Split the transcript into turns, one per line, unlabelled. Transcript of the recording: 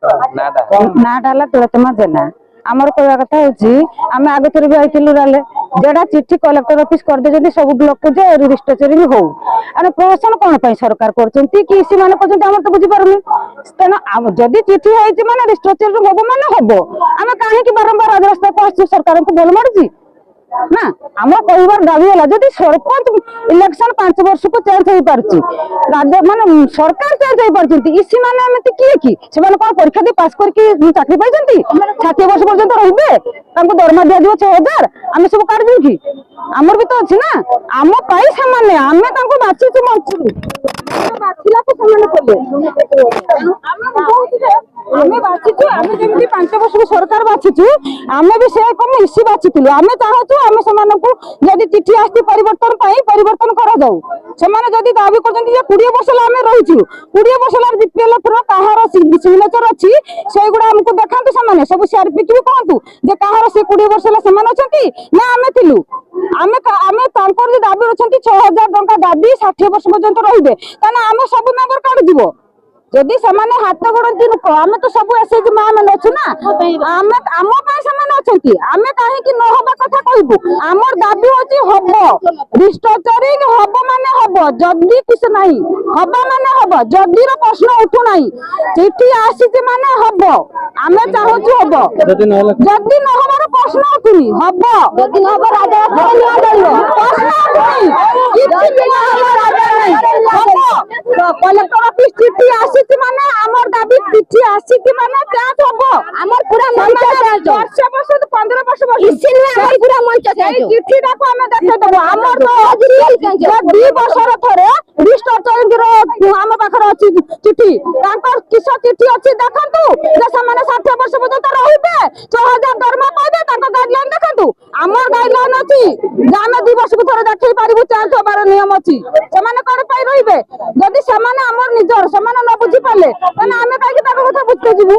नाटा तिलोत्तमा जेना आमर कहवा कथा आम आगे थर भी आईलु राले जेड़ा चिट्ठी कलेक्टर ऑफिस कर दे सब ब्लॉक को जे रजिस्ट्रेचरिंग हो अरे प्रशासन कौन पर सरकार करछंती कि सी माने कहछंती हम तो बुझी पारुनी तेना जदी चिट्ठी होईची माने रजिस्ट्रेचरिंग होबो माने होबो आम काहे कि बारंबार राजरास्ता को सरकार को बोल मारजी ना आम कहबार दाबी है जदि सरपंच इलेक्शन 5 वर्ष को चेंज हो पारछि राज्य माने सरकार चेंज हो पारछि इसी माने एमति किए कि से माने कोन परीक्षा दे पास करके चाकरी पाइछंती 60 वर्ष पर्यंत रहिबे तांको दरमा दिया दियो 6000 आमे सब काट दिउ कि हमर भी तो अछि ना आम पाई सामान्य आमे तांको बाछि छु मंचु बाछिला को सामान्य कले आमे बाछि छु आमे जेमति 5 वर्ष को सरकार बाछि छु आमे भी से कम इसी बाछितिलु आमे चाहू छु आमे समान को जदि चिट्ठी आस्ती परिवर्तन पाई परिवर्तन करा जाऊ समान जदि दाबी करछंती जे 20 वर्ष ला आमे रहिछु 20 वर्ष ला बीपीएल रो काहार सिग्नेचर अछि सेगुडा हमको देखांतु समान सब सीआरपी की कहंतु जे काहार से 20 वर्ष ला समान अछंती ना आमे थिलु आमे तांकर जे दाबी अछंती 6000 टंका दाबी 60 वर्ष पर्यंत रहिबे ताना आमे सब नंबर काढ दिबो जदि सामान्य हाथ गणती लोक आमे तो सब एसएच मां मन अछु ना आमे आम पाई समान अछंती आमे काहे कि न होबा कथा कहबू हमर दाबी होची हबो रिस्ट्रक्चरिंग हबो माने हबो जदि किछ नाही हबा माने हबो जदि रो प्रश्न उठू नाही चिट्ठी आसीते माने हबो आमे चाहू छु हबो जदि न होबार प्रश्न उठुनी हबो जदि न होबा राजा निया जाइयो प्रश्न उठुनी चिट्ठी बिना हबो राजा नहीं हबो कलेक्टर ऑफिस चिट्ठी आसी माने हमर दाबी चिट्ठी आसी माने चाच हबो हमर पूरा मंच चाच 10 वर्ष 15 वर्ष इसी में हमर पूरा मंच चाच चिट्ठी डाको हमें देखे देबो हमर तो 2 वर्ष रो थरे रिस्ट्रक्चरिंग रो हम पाखर अछि चिट्ठी तांकर किस चिट्ठी अछि देखंतु जे सामान्य 60 वर्ष पर्यंत रहिबे 6000 दरमा पाइबे तांको गाइडलाइन देखंतु हमर गाइडलाइन अछि जे हम 2 वर्ष को थरे देखै पारिबु चाच होबार नियम अछि समान कोन पाई रहिबे जदि समान हमर निजर समान न बुझी पाले तने आमे काहे कि ताको कथा बुझते जिवु।